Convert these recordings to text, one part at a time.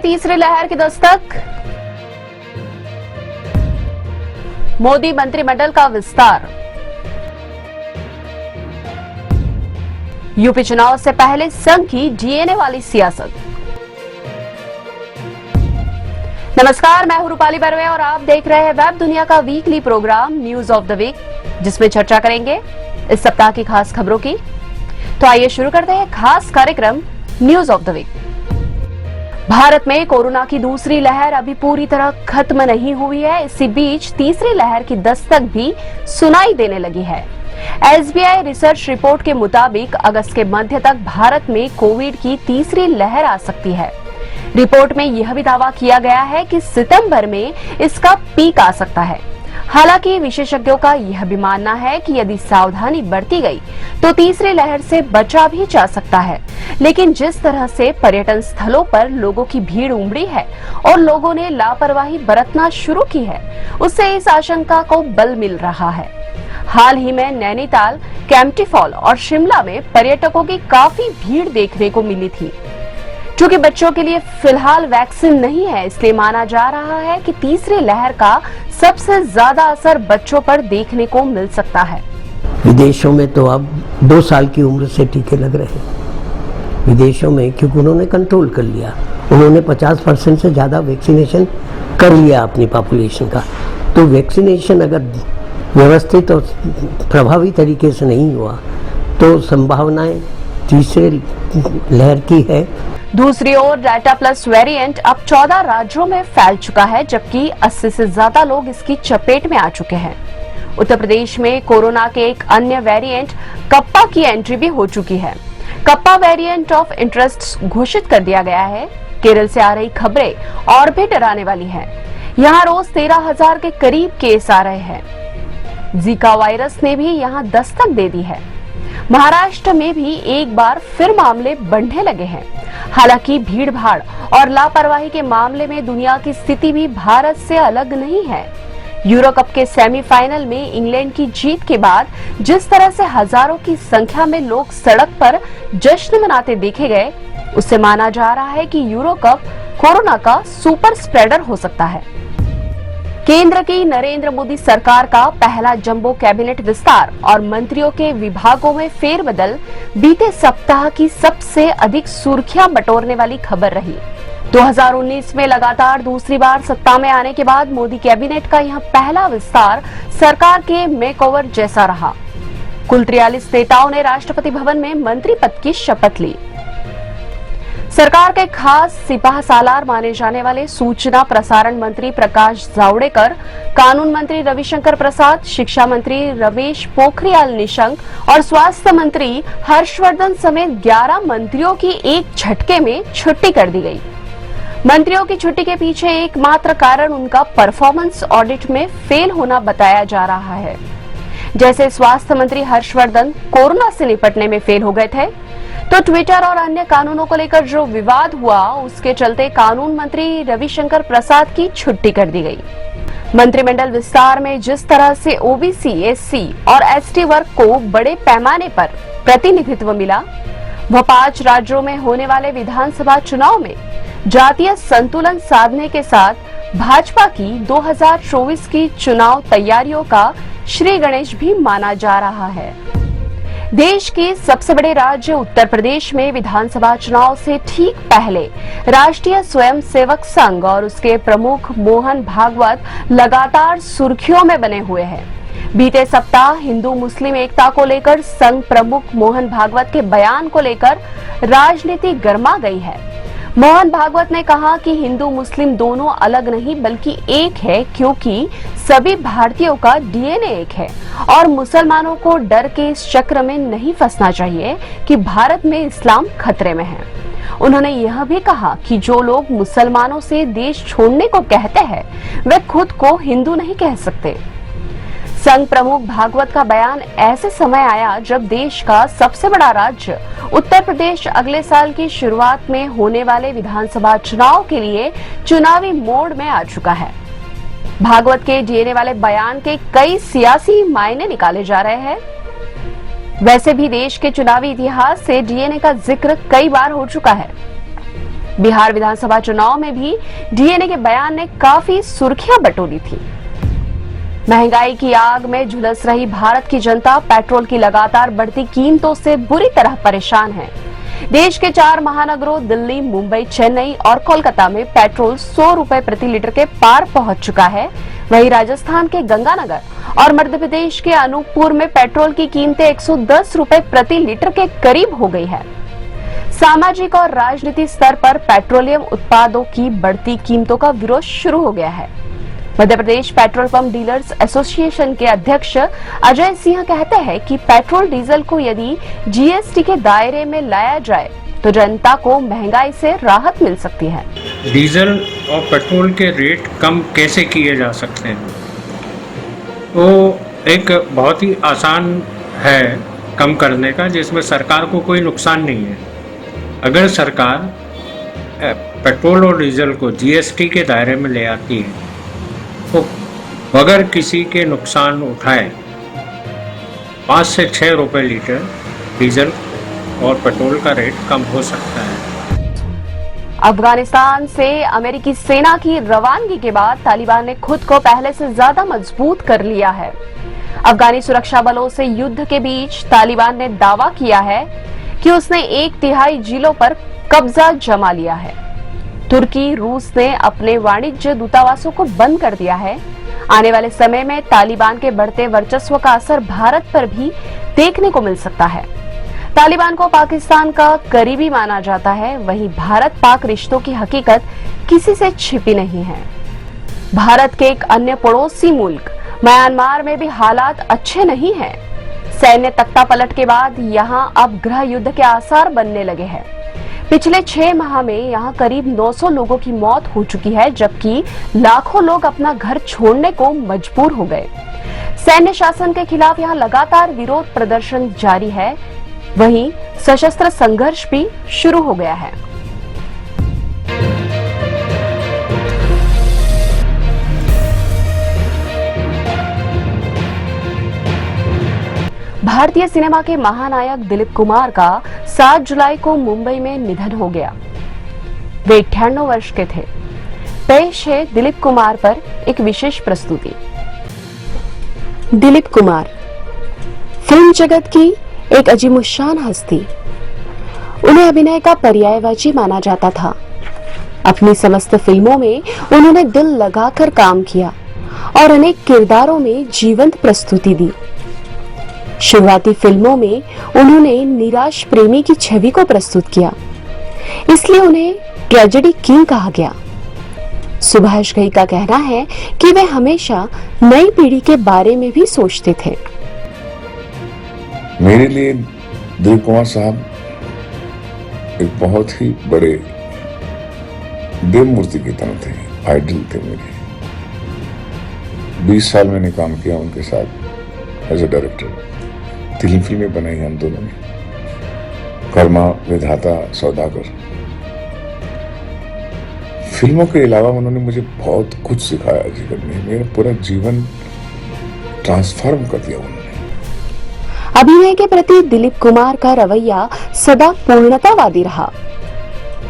तीसरी लहर की दस्तक। मोदी मंत्रिमंडल का विस्तार। यूपी चुनाव से पहले संघ की डीएनए वाली सियासत। नमस्कार, मैं हूं रूपाली बर्वे और आप देख रहे हैं वेब दुनिया का weekly program news of the week, जिसमें चर्चा करेंगे इस सप्ताह की खास खबरों की। तो आइए शुरू करते हैं खास कार्यक्रम news of the week. Bharat में कोरोना की दूसरी लहर अभी पूरी तरह खत्म नहीं हुई है। इसी बीच तीसरी लहर की दस्तक भी सुनाई देने लगी है। एसबीआई रिसर्च रिपोर्ट के मुताबिक अगस्त के मध्य तक भारत में कोविड की तीसरी लहर आ सकती है। रिपोर्ट में यह भी दावा किया गया है कि सितंबर में इसका पीक आ सकता है। हालांकि विशेषज्ञों का यह भी मानना है कि यदि सावधानी बरती गई तो तीसरी लहर से बचा भी जा सकता है। लेकिन जिस तरह से पर्यटन स्थलों पर लोगों की भीड़ उमड़ी है और लोगों ने लापरवाही बरतना शुरू की है, उससे इस आशंका को बल मिल रहा है। हाल ही में नैनीताल, कैंपटी फॉल और शिमला में पर्यटकों की काफी भीड़ देखने को मिली थी। चूंकि बच्चों के लिए फिलहाल वैक्सीन नहीं है, इसलिए माना जा रहा है कि तीसरी लहर का सबसे ज्यादा असर बच्चों पर देखने को मिल सकता है। विदेशों में तो अब 2 साल की उम्र से टीके लग रहे हैं विदेशों में, क्योंकि उन्होंने कंट्रोल कर लिया। उन्होंने 50% से ज़्यादा वैक्सीनेशन कर लिया अपनी पॉपुलेशन का। तो वैक्सीनेशन अगर व्यवस्थित और प्रभावी तरीके से नहीं हुआ तो संभावनाएं तीसरे लहर की है। दूसरी ओर डेल्टा प्लस वेरिएंट अब 14 राज्यों में फैल चुका है, जबकि 80 से ज्यादा लोग इसकी चपेट में आ चुके हैं। उत्तर प्रदेश में कोरोना के एक अन्य वेरिएंट कप्पा की एंट्री भी हो चुकी है। कप्पा वेरिएंट ऑफ इंटरेस्ट घोषित कर दिया गया है। केरल से आ रही खबरें और भी डराने वाली हैं। यहाँ रोज 13,000 के करीब केस आ रहे हैं। जीका वायरस ने भी यहाँ दस्तक दे दी है। महाराष्ट्र में भी एक बार फिर मामले बढ़ने लगे हैं। हालांकि भीड़ भाड़ और लापरवाही के मामले में दुनिया की स्थिति भी भारत से अलग नहीं है। यूरो कप के सेमीफाइनल में इंग्लैंड की जीत के बाद जिस तरह से हजारों की संख्या में लोग सड़क पर जश्न मनाते देखे गए, उससे माना जा रहा है कि यूरो कप कोरोना का सुपर स्प्रेडर हो सकता है। केंद्र की नरेंद्र मोदी सरकार का पहला जंबो कैबिनेट विस्तार और मंत्रियों के विभागों में फेरबदल बीते सप्ताह की सबसे अधिक सुर्खियां बटोरने वाली खबर रही। 2019 में लगातार दूसरी बार सत्ता में आने के बाद मोदी कैबिनेट का यह पहला विस्तार सरकार के मेकओवर जैसा रहा। कुल 43 नेताओं ने राष्ट्रपति भवन में मंत्री पद की शपथ ली। सरकार के खास सिपाह सालार माने जाने वाले सूचना प्रसारण मंत्री प्रकाश जावड़ेकर, कानून मंत्री रविशंकर प्रसाद, शिक्षा मंत्री रमेश पोखरियाल निशंक और स्वास्थ्य मंत्री हर्षवर्धन समेत 11 मंत्रियों की एक झटके में छुट्टी कर दी गई। मंत्रियों की छुट्टी के पीछे एकमात्र कारण उनका परफॉर्मेंस ऑडिट में फेल होना बताया जा रहा है। जैसे स्वास्थ्य मंत्री हर्षवर्धन कोरोना से निपटने में फेल हो गए थे, तो ट्विटर और अन्य कानूनों को लेकर जो विवाद हुआ, उसके चलते कानून मंत्री रविशंकर प्रसाद की छुट्टी कर दी गई। मंत्रिमंडल विस्तार में जिस तरह से ओबीसी, एससी और एसटी वर्ग को बड़े पैमाने पर प्रतिनिधित्व मिला, वह 5 राज्यों में होने वाले विधानसभा चुनाव में जातीय संतुलन साधने के साथ भाजपा की 2024 की चुनाव तैयारियों का श्री गणेश भी माना जा रहा है। देश के सबसे बड़े राज्य उत्तर प्रदेश में विधानसभा चुनाव से ठीक पहले राष्ट्रीय स्वयंसेवक संघ और उसके प्रमुख मोहन भागवत लगातार सुर्खियों में बने हुए हैं। बीते सप्ताह हिंदू मुस्लिम एकता को लेकर संघ प्रमुख मोहन भागवत के बयान को लेकर राजनीति गर्मा गई है। मोहन भागवत ने कहा कि हिंदू मुस्लिम दोनों अलग नहीं बल्कि एक है, क्योंकि सभी भारतीयों का डीएनए एक है और मुसलमानों को डर के इस चक्र में नहीं फंसना चाहिए कि भारत में इस्लाम खतरे में है। उन्होंने यह भी कहा कि जो लोग मुसलमानों से देश छोड़ने को कहते हैं, वे खुद को हिंदू नहीं कह सकते। संघ प्रमुख भागवत का बयान ऐसे समय आया जब देश का सबसे बड़ा राज्य उत्तर प्रदेश अगले साल की शुरुआत में होने वाले विधानसभा चुनाव के लिए चुनावी मोड में आ चुका है। भागवत के डीएनए वाले बयान के कई सियासी मायने निकाले जा रहे हैं। वैसे भी देश के चुनावी इतिहास से डीएनए का जिक्र कई बार हो चुका है। बिहार विधानसभा चुनाव में भी डीएनए के बयान ने काफी सुर्खियां बटोरी थी। महंगाई की आग में झुलस रही भारत की जनता पेट्रोल की लगातार बढ़ती कीमतों से बुरी तरह परेशान है। देश के 4 महानगरों दिल्ली, मुंबई, चेन्नई और कोलकाता में पेट्रोल 100 रुपए प्रति लीटर के पार पहुंच चुका है। वहीं राजस्थान के गंगानगर और मध्य प्रदेश के अनूपपुर में पेट्रोल की कीमतें 110 रुपए प्रति लीटर के करीब हो गई है। सामाजिक और राजनीतिक स्तर पर पेट्रोलियम उत्पादों की बढ़ती कीमतों का विरोध शुरू हो गया है। Madhya Pradesh petrol pump dealers association के अध्यक्ष अजय सिंह कहते हैं कि पेट्रोल डीजल को यदि जीएसटी के दायरे में लाया जाए तो जनता को महंगाई से राहत मिल सकती है। डीजल और पेट्रोल के रेट कम कैसे किए जा सकते हैं? वो एक बहुत ही आसान है कम करने का, जिसमें सरकार को कोई नुकसान नहीं है। अगर सरकार पेट्रोल और डीजल को जीएसटी के दायरे में ले आती है तो बगैर किसी के नुकसान उठाए 5 से 6 रुपए लीटर डीजल और पेट्रोल का रेट कम हो सकता है। अफगानिस्तान से अमेरिकी सेना की रवानगी के बाद तालिबान ने खुद को पहले से ज्यादा मजबूत कर लिया है। अफगानी सुरक्षा बलों से युद्ध के बीच तालिबान ने दावा किया है कि उसने 1/3 जिलों पर कब्जा जमा लिया है। तुर्की, रूस ने अपने वाणिज्य दूतावासों को बंद कर दिया है। आने वाले समय में तालिबान के बढ़ते वर्चस्व का असर भारत पर भी देखने को मिल सकता है। तालिबान को पाकिस्तान का करीबी माना जाता है, वहीं भारत पाक रिश्तों की हकीकत किसी से छिपी नहीं है। भारत के एक अन्य पड़ोसी मुल्क म्यांमार में भी हालात अच्छे नहीं हैं। सैन्य तख्तापलट के बाद यहां अब गृह युद्ध के आसार बनने लगे हैं। पिछले 6 माह में यहां करीब 900 लोगों की मौत हो चुकी है, जबकि लाखों लोग अपना घर छोड़ने को मजबूर हो गए। सैन्य शासन के खिलाफ यहां लगातार विरोध प्रदर्शन जारी है। वहीं सशस्त्र संघर्ष भी शुरू हो गया है। भारतीय सिनेमा के महानायक दिलीप कुमार का 7 जुलाई को मुंबई में निधन हो गया। वे 98 वर्ष के थे। पेश है दिलीप कुमार पर एक विशेष प्रस्तुति। दिलीप कुमार फिल्म जगत की एक अजीमुशान हस्ती। उन्हें अभिनय का पर्यायवाची माना जाता था। अपनी समस्त फिल्मों में उन्होंने दिल लगाकर काम किया और अनेक किरदारों में जीवंत प्रस्तुति दी। शुरुआती फिल्मों में उन्होंने निराश प्रेमी की छवि को प्रस्तुत किया, इसलिए उन्हें ट्रेजेडी किंग कहा गया। सुभाष घई का कहना है कि वे हमेशा नई पीढ़ी के बारे में भी सोचते थे। मेरे लिए दिलीप कुमार साहब एक बहुत ही बड़े देव मूर्ति की तरह थे, आइडल थे मेरे। 20 साल मैंने काम किया उनके साथ एज ए डायरेक्टर। 3 फिल्में बनाई हम दोनों ने, कर्मा, विधाता, सौदागर। फिल्मों के अलावा उन्होंने मुझे बहुत कुछ सिखाया जीवन में। मेरा पूरा जीवन ट्रांसफॉर्म कर दिया उन्होंने। अभिनय के प्रति दिलीप कुमार का रवैया सदा पूर्णतावादी रहा।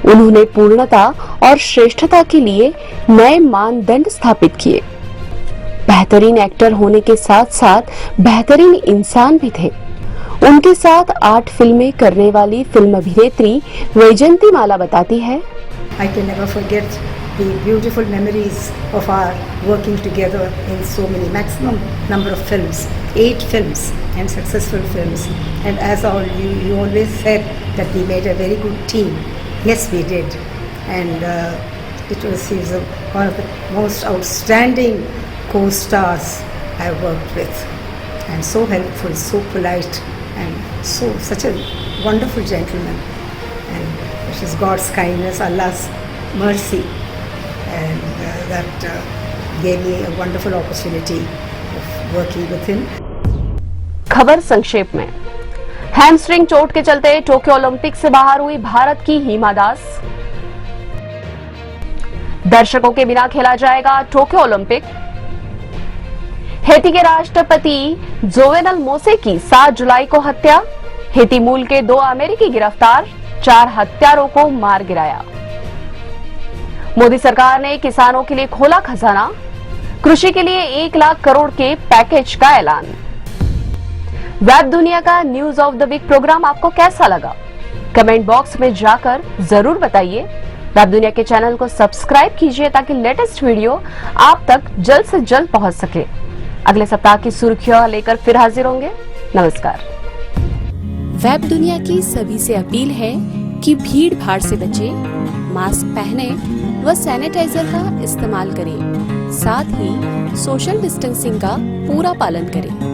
उन्होंने पूर्णता और श्रेष्ठता के लिए नए मानदंड स्थापित किए। बेहतरीन एक्टर होने के साथ साथ बेहतरीन इंसान भी थे। उनके साथ 8 फिल्में करने वाली फिल्म अभिनेत्री वैजंती माला बताती है, I can never forget the beautiful memories of our working together in so many, maximum number of films, 8 films and successful films. And as you always said that we made a very good team. Yes, we did. And he was one of the most outstanding co-stars I worked with. And so helpful, so polite, and such a wonderful gentleman. And it is God's kindness, Allah's mercy, and that gave me a wonderful opportunity of working with him. खबर संक्षेप में। Hamstring चोट के चलते Tokyo Olympic से बाहर हुई भारत की हिमा दास। दर्शकों के बिना खेला जाएगा टोक्यो ओलंपिक। हेती के राष्ट्रपति जोवेनल मोसे की 7 जुलाई को हत्या। हेती मूल के 2 अमेरिकी गिरफ्तार, 4 हत्यारों को मार गिराया। मोदी सरकार ने किसानों के लिए खोला खजाना, कृषि के लिए 1 लाख करोड़ के पैकेज का ऐलान। वेब दुनिया का news of the week program आपको कैसा लगा? कमेंट बॉक्स में जाकर जरूर बताइए। वेब दुनिया के चैनल को सब्सक्राइब कीजिए ताकि लेटेस्ट वीडियो आप तक जल्द से जल्द पहुंच सके। अगले सप्ताह की सुर्खियां लेकर फिर हाजिर होंगे। नमस्कार। वेब दुनिया की सभी से अपील है कि भीड़ भाड़ से बचें, मास्क पहने व सैनिटाइजर का इस्तेमाल करें, साथ ही सोशल डिस्टेंसिंग का पूरा पालन करें।